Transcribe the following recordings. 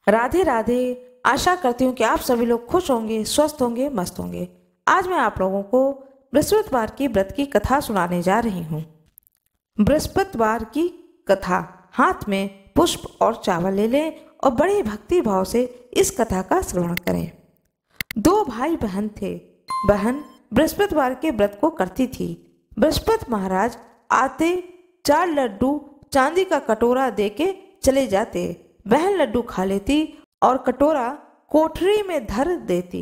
राधे राधे। आशा करती हूँ कि आप सभी लोग खुश होंगे, स्वस्थ होंगे, मस्त होंगे। आज मैं आप लोगों को बृहस्पतिवार की व्रत की कथा सुनाने जा रही हूँ। बृहस्पतिवार की कथा। हाथ में पुष्प और चावल ले लें और बड़े भक्ति भाव से इस कथा का श्रवण करें। दो भाई बहन थे। बहन बृहस्पतिवार के व्रत को करती थी। बृहस्पति महाराज आते 4 लड्डू चांदी का कटोरा देके चले जाते। बहन लड्डू खा लेती और कटोरा कोठरी में धर देती।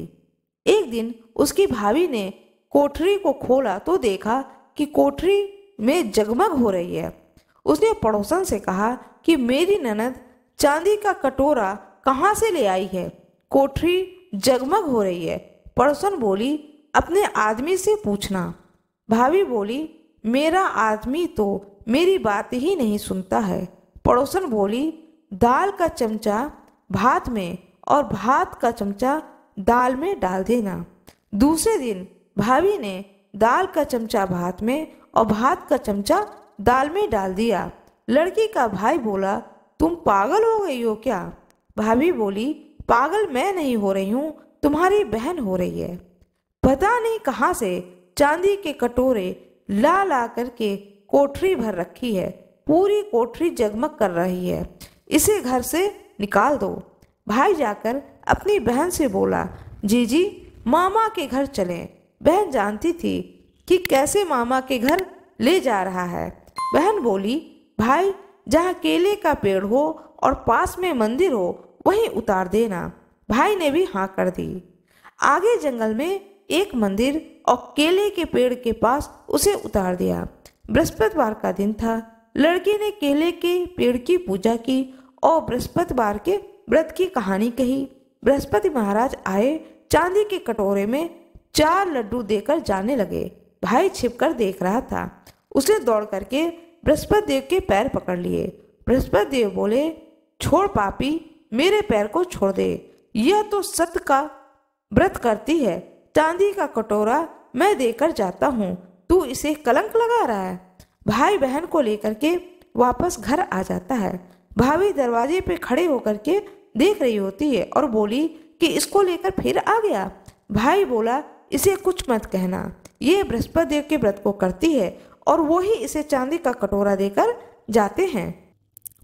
एक दिन उसकी भाभी ने कोठरी को खोला तो देखा कि कोठरी में जगमग हो रही है। उसने पड़ोसन से कहा कि मेरी ननद चांदी का कटोरा कहाँ से ले आई है, कोठरी जगमग हो रही है। पड़ोसन बोली, अपने आदमी से पूछना। भाभी बोली, मेरा आदमी तो मेरी बात ही नहीं सुनता है। पड़ोसन बोली, दाल का चमचा भात में और भात का चमचा दाल में डाल देना। दूसरे दिन भाभी ने दाल का चमचा भात में और भात का चमचा दाल में डाल दिया। लड़की का भाई बोला, तुम पागल हो गई हो क्या? भाभी बोली, पागल मैं नहीं हो रही हूँ, तुम्हारी बहन हो रही है। पता नहीं कहाँ से चांदी के कटोरे ला ला करके कोठरी भर रखी है। पूरी कोठरी जगमग कर रही है, इसे घर से निकाल दो। भाई जाकर अपनी बहन से बोला, जीजी मामा के घर चलें। बहन जानती थी कि कैसे मामा के घर ले जा रहा है। बहन बोली, भाई जहाँ केले का पेड़ हो और पास में मंदिर हो वहीं उतार देना। भाई ने भी हाँ कर दी। आगे जंगल में एक मंदिर और केले के पेड़ के पास उसे उतार दिया। बृहस्पतिवार का दिन था। लड़की ने केले के पेड़ की पूजा की और बृहस्पतिवार के व्रत की कहानी कही। बृहस्पति महाराज आए, चांदी के कटोरे में 4 लड्डू देकर जाने लगे। भाई छिपकर देख रहा था। उसने दौड़ करके बृहस्पति देव के पैर पकड़ लिए। बृहस्पति देव बोले, छोड़ पापी, मेरे पैर को छोड़ दे। यह तो सत्य का व्रत करती है। चांदी का कटोरा मैं देकर जाता हूँ, तू इसे कलंक लगा रहा है। भाई बहन को लेकर के वापस घर आ जाता है। भाभी दरवाजे पे खड़े होकर के देख रही होती है और बोली कि इसको लेकर फिर आ गया। भाई बोला, इसे कुछ मत कहना, ये बृहस्पति देव के व्रत को करती है और वो ही इसे चांदी का कटोरा देकर जाते हैं।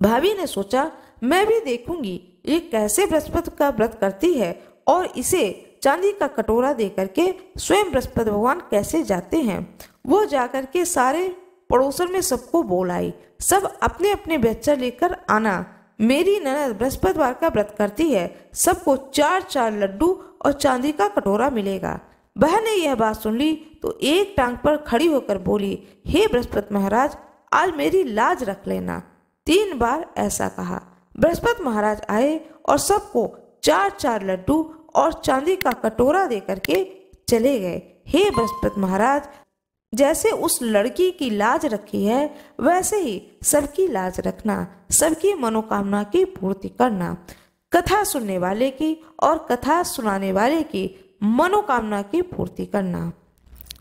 भाभी ने सोचा, मैं भी देखूंगी ये कैसे बृहस्पति का व्रत करती है और इसे चांदी का कटोरा देकर के स्वयं बृहस्पति भगवान कैसे जाते हैं। वो जाकर के सारे पड़ोसन में सबको बोल आई, सब अपने अपने बच्चा लेकर आना, मेरी ननद बृहस्पतिवार का व्रत करती है, सबको 4-4 लड्डू और चांदी का कटोरा मिलेगा। बहन ने यह बात सुन ली तो एक टांग पर खड़ी होकर बोली, हे बृहस्पति महाराज, आज मेरी लाज रख लेना। 3 बार ऐसा कहा। बृहस्पति महाराज आए और सबको 4-4 लड्डू और चांदी का कटोरा देकर के चले गए। हे बृहस्पति महाराज, जैसे उस लड़की की लाज रखी है वैसे ही सबकी लाज रखना, सबकी मनोकामना की पूर्ति करना। कथा सुनने वाले की और कथा सुनाने वाले की मनोकामना की पूर्ति करना।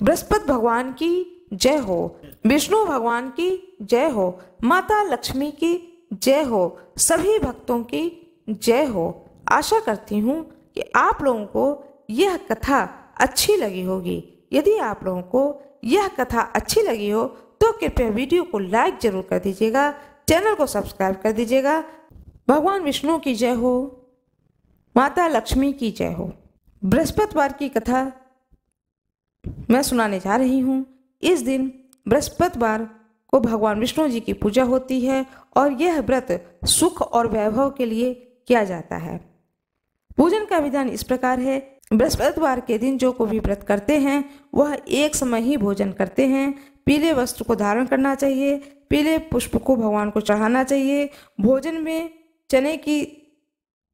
बृहस्पति भगवान की जय हो, विष्णु भगवान की जय हो, माता लक्ष्मी की जय हो, सभी भक्तों की जय हो। आशा करती हूँ कि आप लोगों को यह कथा अच्छी लगी होगी। यदि आप लोगों को यह कथा अच्छी लगी हो तो कृपया वीडियो को लाइक जरूर कर दीजिएगा, चैनल को सब्सक्राइब कर दीजिएगा। भगवान विष्णु की जय हो, माता लक्ष्मी की जय हो। बृहस्पतिवार की कथा मैं सुनाने जा रही हूँ। इस दिन बृहस्पतिवार को भगवान विष्णु जी की पूजा होती है और यह व्रत सुख और वैभव के लिए किया जाता है। पूजन का विधान इस प्रकार है, बृहस्पतिवार के दिन जो कोई भी व्रत करते हैं वह एक समय ही भोजन करते हैं। पीले वस्त्र को धारण करना चाहिए, पीले पुष्प को भगवान को चढ़ाना चाहिए। भोजन में चने की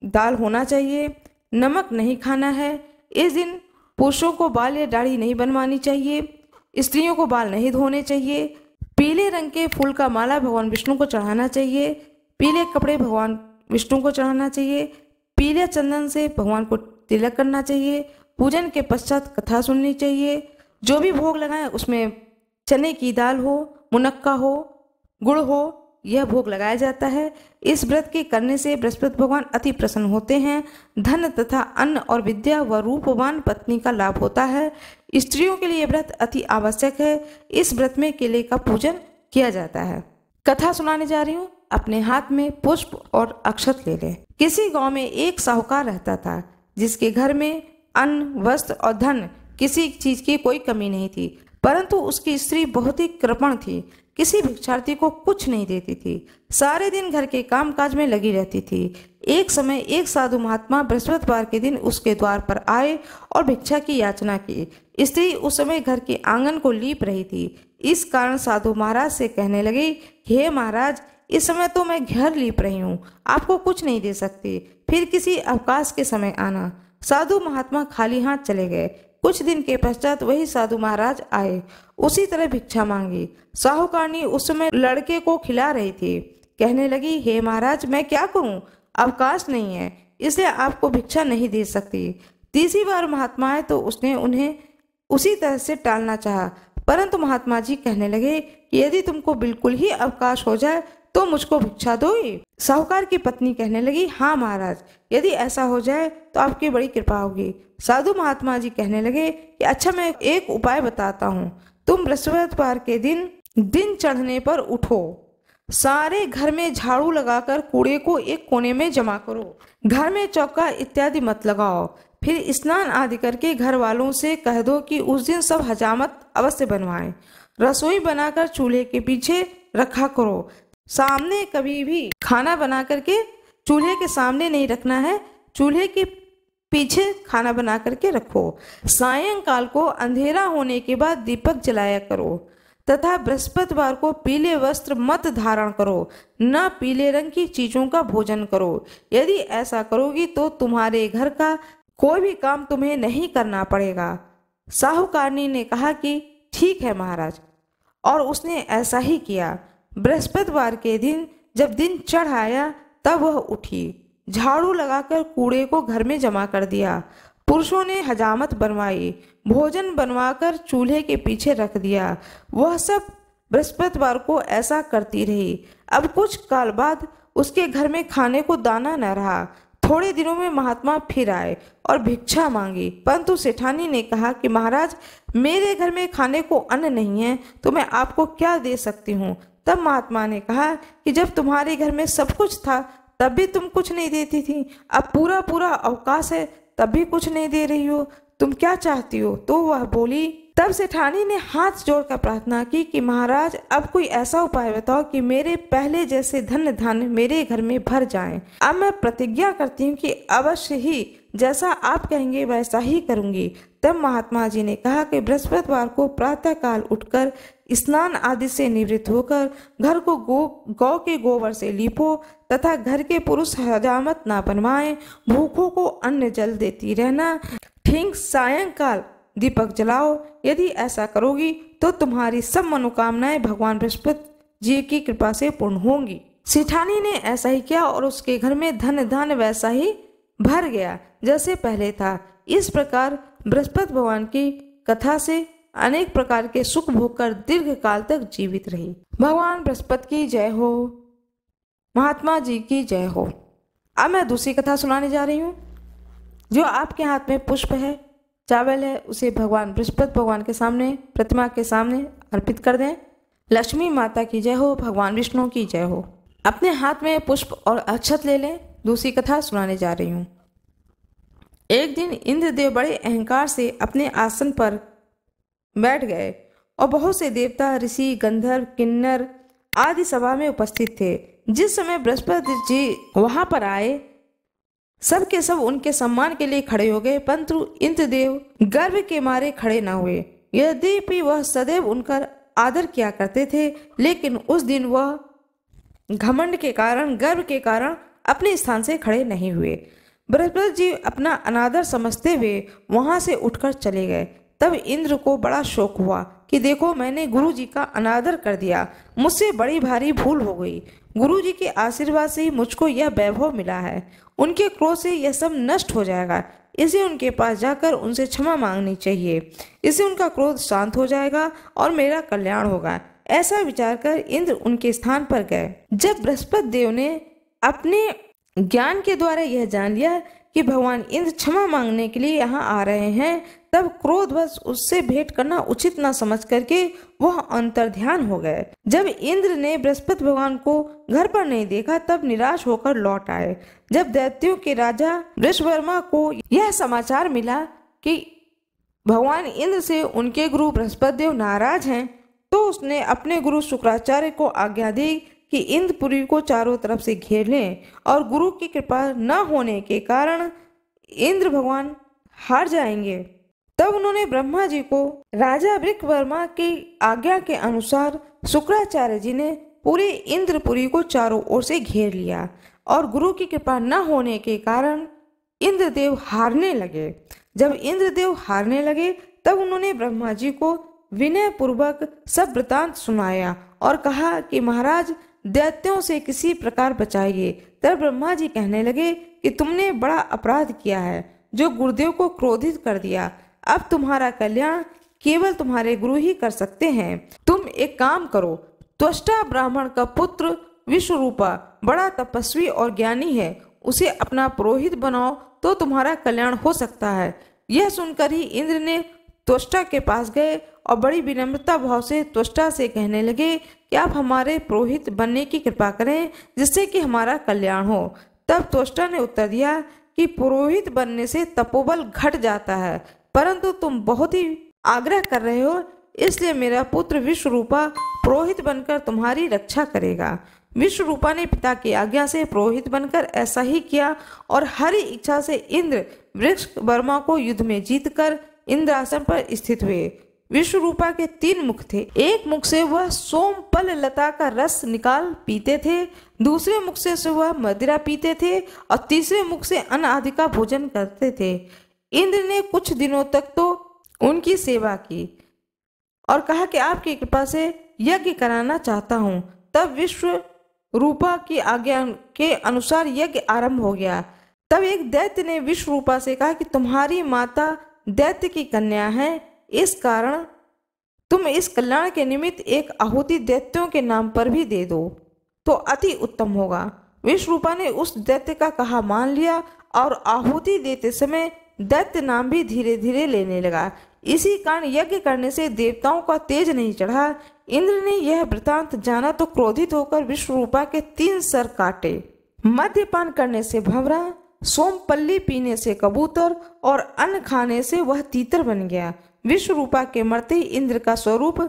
दाल होना चाहिए, नमक नहीं खाना है। इस दिन पुरुषों को बाल या दाढ़ी नहीं बनवानी चाहिए, स्त्रियों को बाल नहीं धोने चाहिए। पीले रंग के फूल का माला भगवान विष्णु को चढ़ाना चाहिए, पीले कपड़े भगवान विष्णु को चढ़ाना चाहिए, पीले चंदन से भगवान को तिलक करना चाहिए। पूजन के पश्चात कथा सुननी चाहिए। जो भी भोग लगाएं उसमें चने की दाल हो, मुनक्का हो, गुड़ हो यह भोग लगाया जाता है। इस व्रत के करने से बृहस्पति भगवान अति प्रसन्न होते हैं। धन तथा अन्न और विद्या व रूपवान पत्नी का लाभ होता है। स्त्रियों के लिए व्रत अति आवश्यक है। इस व्रत में केले का पूजन किया जाता है। कथा सुनाने जा रही हूँ। अपने हाथ में पुष्प और अक्षत ले लें। किसी गांव में एक साहूकार रहता था, जिसके घर में अन्न, वस्त्र और धन किसी चीज की कोई कमी नहीं थी, परंतु उसकी स्त्री बहुत ही कृपण थी। किसी भिक्षार्थी को कुछ नहीं देती थी, सारे दिन घर के कामकाज में लगी रहती थी। एक समय एक साधु महात्मा बृहस्पतिवार के दिन उसके द्वार पर आए और भिक्षा की याचना की। स्त्री उस समय घर के आंगन को लीप रही थी। इस कारण साधु महाराज से कहने लगे, हे महाराज, इस समय तो मैं घर लीप रही हूँ, आपको कुछ नहीं दे सकती, फिर किसी अवकाश के समय आना। साधु महात्मा खाली हाथ चले गए। कुछ दिन के पश्चात वही साधु महाराज आए, उसी तरह भिक्षा मांगी। साहूकारनी उस समय लड़के को खिला रही थी। कहने लगी, हे महाराज, मैं क्या करूं, अवकाश नहीं है, इसलिए आपको भिक्षा नहीं दे सकती। तीसरी बार महात्मा आए तो उसने उन्हें उसी तरह से टालना चाहा, परंतु महात्मा जी कहने लगे कि यदि तुमको बिल्कुल ही अवकाश हो जाए तो मुझको भिक्षा दोगी। साहूकार की पत्नी कहने लगी, हाँ महाराज, यदि ऐसा हो जाए तो आपकी बड़ी कृपा होगी। साधु महात्मा जी कहने लगे कि अच्छा, मैं एक उपाय बताता हूँ। तुम बृहस्पतिवार के दिन चढ़ने पर उठो, सारे घर में झाड़ू लगाकर कूड़े को एक कोने में जमा करो, घर में चौका इत्यादि मत लगाओ। फिर स्नान आदि करके घर वालों से कह दो कि उस दिन सब हजामत अवश्य बनवाएं। रसोई बनाकर चूल्हे के पीछे रखा करो। सामने कभी भी खाना बना करके चूल्हे के सामने नहीं रखना है, चूल्हे के पीछे खाना बना करके रखो। सायंकाल को अंधेरा होने के बाद दीपक जलाया करो तथा बृहस्पतिवार को पीले वस्त्र मत धारण करो, न पीले रंग की चीजों का भोजन करो। यदि ऐसा करोगी तो तुम्हारे घर का कोई भी काम तुम्हें नहीं करना पड़ेगा। साहूकारनी ने कहा कि ठीक है महाराज, और उसने ऐसा ही किया। बृहस्पतिवार के दिन जब दिन चढ़ आया तब वह उठी, झाड़ू लगाकर कूड़े को घर में जमा कर दिया। पुरुषों ने हजामत बनवाई, भोजन बनवाकर चूल्हे के पीछे रख दिया। वह सब बृहस्पतिवार को ऐसा करती रही। अब कुछ काल बाद उसके घर में खाने को दाना न रहा। थोड़े दिनों में महात्मा फिर आए और भिक्षा मांगी, परंतु सेठानी ने कहा कि महाराज, मेरे घर में खाने को अन्न नहीं है तो मैं आपको क्या दे सकती हूँ। तब महात्मा ने कहा कि जब तुम्हारे घर में सब कुछ था तब भी तुम कुछ नहीं देती थी, अब पूरा पूरा अवकाश है तब भी कुछ नहीं दे रही हो, तुम क्या चाहती हो। तो वह बोली। तब सेठानी ने हाथ जोड़कर प्रार्थना की कि महाराज, अब कोई ऐसा उपाय बताओ कि मेरे पहले जैसे धन धन मेरे घर में भर जाएं। अब मैं प्रतिज्ञा करती हूँ कि अवश्य ही जैसा आप कहेंगे वैसा ही करूंगी। तब महात्मा जी ने कहा कि बृहस्पतिवार को प्रातः काल उठकर स्नान आदि से निवृत्त होकर घर को गौ के गोबर से लीपो तथा घर के पुरुष हजामत ना बनवाएं। भूखों को अन्न जल देती रहना। ठीक सायंकाल दीपक जलाओ। यदि ऐसा करोगी तो तुम्हारी सब मनोकामनाएं भगवान बृहस्पति जी की कृपा से पूर्ण होंगी। सेठानी ने ऐसा ही किया और उसके घर में धन धन वैसा ही भर गया जैसे पहले था। इस प्रकार बृहस्पति भगवान की कथा से अनेक प्रकार के सुख भोग कर दीर्घ काल तक जीवित रही। भगवान बृहस्पति की जय हो, महात्मा जी की जय हो। अब मैं दूसरी कथा सुनाने जा रही हूँ। जो आपके हाथ में पुष्प है, चावल है, उसे भगवान बृहस्पति भगवान के सामने, प्रतिमा के सामने अर्पित कर दें। लक्ष्मी माता की जय हो, भगवान विष्णु की जय हो। अपने हाथ में पुष्प और अक्षत ले लें। दूसरी कथा सुनाने जा रही हूँ। एक दिन इंद्रदेव बड़े अहंकार से अपने आसन पर बैठ गए और बहुत से देवता, ऋषि, गंधर्व, किन्नर आदि सभा में उपस्थित थे। जिस समय बृहस्पति जी वहां पर आए, सब के सब उनके सम्मान के लिए खड़े हो गए, परंतु इंद्रदेव गर्व के मारे खड़े न हुए। यद्यपि वह सदैव उनका आदर किया करते थे, लेकिन उस दिन वह घमंड के कारण, गर्व के कारण अपने स्थान से खड़े नहीं हुए। बृहस्पति जी अपना अनादर समझते हुए वहां से उठकर चले गए। तब इंद्र को बड़ा शोक हुआ कि देखो, मैंने गुरु जी का अनादर कर दिया, मुझसे बड़ी भारी भूल हो गई। गुरु जी के आशीर्वाद से ही मुझको यह वैभव मिला है, उनके क्रोध से यह सब नष्ट हो जाएगा। इसे उनके पास जाकर उनसे क्षमा मांगनी चाहिए, इससे उनका क्रोध शांत हो जाएगा और मेरा कल्याण होगा। ऐसा विचार कर इंद्र उनके स्थान पर गए। जब बृहस्पति देव ने अपने ज्ञान के द्वारा यह जान लिया कि भगवान इंद्र क्षमा मांगने के लिए यहाँ आ रहे हैं, तब क्रोधवश उससे भेंट करना उचित न समझ करके वह अंतर्ध्यान हो गए। जब इंद्र ने बृहस्पति भगवान को घर पर नहीं देखा, तब निराश होकर लौट आए। जब दैत्यों के राजा वृषवर्मा को यह समाचार मिला कि भगवान इंद्र से उनके गुरु बृहस्पति देव नाराज हैं, तो उसने अपने गुरु शुक्राचार्य को आज्ञा दी कि इंद्रपुरी को चारों तरफ से घेर लें, और गुरु की कृपा न होने के कारण इंद्र भगवान हार जाएंगे। तब उन्होंने ब्रह्मा जी को राजा वृषवर्मा की आज्ञा के अनुसार शुक्राचार्य जी ने पूरे इंद्रपुरी को चारों ओर से घेर लिया, और गुरु की कृपा न होने के कारण इंद्रदेव हारने लगे। जब इंद्रदेव हारने लगे, तब उन्होंने ब्रह्मा जी को विनय पूर्वक सब वृतांत सुनाया और कहा कि महाराज, दैत्यों से किसी प्रकार बचाइए। तब ब्रह्मा जी कहने लगे कि तुमने बड़ा अपराध किया है, जो गुरुदेव को क्रोधित कर दिया। अब तुम्हारा कल्याण केवल तुम्हारे गुरु ही कर सकते हैं। तुम एक काम करो, त्वष्टा ब्राह्मण का पुत्र विश्वरूपा बड़ा तपस्वी और ज्ञानी है, उसे अपना पुरोहित बनाओ तो तुम्हारा कल्याण हो सकता है। यह सुनकर ही इंद्र ने त्वष्टा के पास गए और बड़ी विनम्रता भाव से त्वष्टा से कहने लगे कि आप हमारे पुरोहित बनने की कृपा करें, जिससे कि हमारा कल्याण हो। तब त्वष्टा ने उत्तर दिया कि पुरोहित बनने से तपोबल घट जाता है, परंतु तुम बहुत ही आग्रह कर रहे हो, इसलिए मेरा पुत्र विश्वरूपा पुरोहित बनकर तुम्हारी रक्षा करेगा। विश्वरूपा ने पिता की आज्ञा से पुरोहित बनकर ऐसा ही किया, और हरि इच्छा से इंद्र वृषवर्मा को युद्ध में जीतकर इंद्रासन पर स्थित हुए। विश्वरूपा के 3 मुख थे। एक मुख से वह सोमपल लता का रस निकाल पीते थे, दूसरे मुख से वह मदिरा पीते थे, और तीसरे मुख से अन्न आदि का भोजन करते थे। इंद्र ने कुछ दिनों तक तो उनकी सेवा की और कहा कि आपकी कृपा से यज्ञ कराना चाहता हूँ। तब विश्वरूपा की आज्ञा के अनुसार यज्ञ आरंभ हो गया। तब एक दैत्य ने विश्वरूपा से कहा कि तुम्हारी माता दैत्य की कन्या है, इस कारण तुम इस कल्याण के निमित्त एक आहुति दैत्यों के नाम पर भी दे दो तो अति उत्तम होगा। विश्वरूपा ने उस दैत्य का कहा मान लिया, और आहुति देते समय दैत्य नाम भी धीरे धीरे लेने लगा। इसी कारण यज्ञ करने से देवताओं का तेज नहीं चढ़ा। इंद्र ने यह वृतांत जाना तो क्रोधित होकर विश्वरूपा के 3 सर काटे। मद्यपान करने से भंवरा, सोमपल्ली पीने से कबूतर, और अन्न खाने से वह तीतर बन गया। विश्वरूपा के मरते ही इंद्र का स्वरूप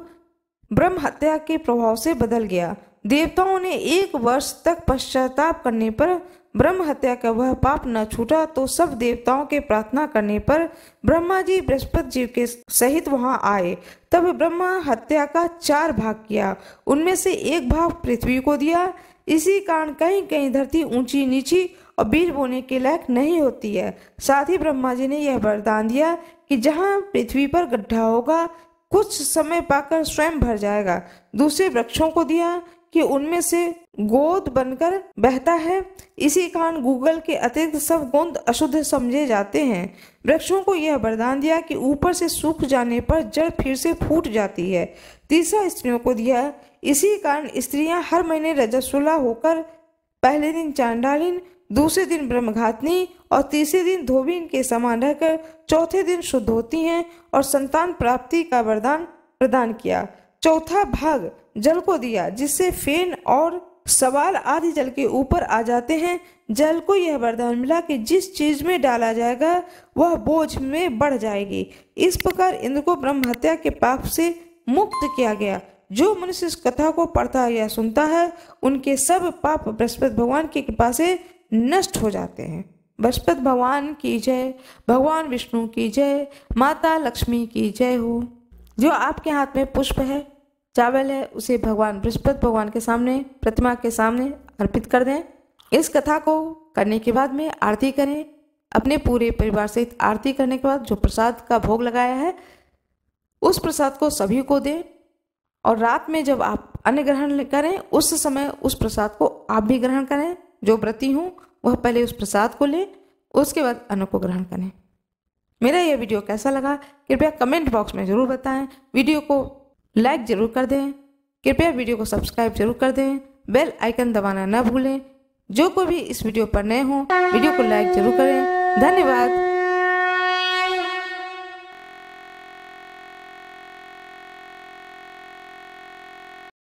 ब्रह्म हत्या के प्रभाव से बदल गया। देवताओं ने 1 वर्ष तक पश्चाताप करने पर ब्रह्म हत्या का वह पाप न छूटा, तो सब देवताओं के प्रार्थना करने पर ब्रह्मा जी बृहस्पति जी के सहित वहां आए। तब ब्रह्मा हत्या का 4 भाग किया, उनमें से 1 भाग पृथ्वी को दिया। इसी कारण कहीं कहीं धरती ऊंची नीची और बीज बोने के लायक नहीं होती है। साथ ही ब्रह्मा जी ने यह वरदान दिया कि जहाँ पृथ्वी पर गड्ढा होगा, कुछ समय पाकर स्वयं भर जाएगा। दूसरे वृक्षों को दिया कि उनमें से गोंद बनकर बहता है। इसी कारण गूगल के अतिरिक्त सब गोंद अशुद्ध समझे जाते हैं। वृक्षों को यह वरदान दिया कि ऊपर से सूख जाने पर जड़ फिर से फूट जाती है। तीसरा स्त्रियों को दिया। इसी कारण स्त्रियां हर महीने रजस्वला होकर पहले दिन चांडालिन, दूसरे दिन ब्रह्मघातनी और तीसरे दिन धोबीन के समान रहकर चौथे दिन शुद्ध होती हैं और संतान प्राप्ति का वरदान प्रदान किया। चौथा भाग जल को दिया, जिससे फेन और सवाल आदि जल के ऊपर आ जाते हैं। जल को यह वरदान मिला कि जिस चीज में डाला जाएगा वह बोझ में बढ़ जाएगी। इस प्रकार इंद्र को ब्रह्म हत्या के पाप से मुक्त किया गया। जो मनुष्य इस कथा को पढ़ता या सुनता है, उनके सब पाप बृहस्पति भगवान की कृपा से नष्ट हो जाते हैं। बृहस्पति भगवान की जय, भगवान विष्णु की जय, माता लक्ष्मी की जय हो। जो आपके हाथ में पुष्प है, चावल है, उसे भगवान बृहस्पति भगवान के सामने, प्रतिमा के सामने अर्पित कर दें। इस कथा को करने के बाद में आरती करें। अपने पूरे परिवार सहित आरती करने के बाद जो प्रसाद का भोग लगाया है, उस प्रसाद को सभी को दें। और रात में जब आप अन्न ग्रहण करें, उस समय उस प्रसाद को आप भी ग्रहण करें। जो व्रती हूँ वह पहले उस प्रसाद को ले, उसके बाद अन्न को ग्रहण करें। मेरा यह वीडियो कैसा लगा कृपया कमेंट बॉक्स में ज़रूर बताएं। वीडियो को लाइक ज़रूर कर दें। कृपया वीडियो को सब्सक्राइब जरूर कर दें, बेल आइकन दबाना न भूलें। जो कोई भी इस वीडियो पर नए हों वीडियो को लाइक जरूर करें। धन्यवाद।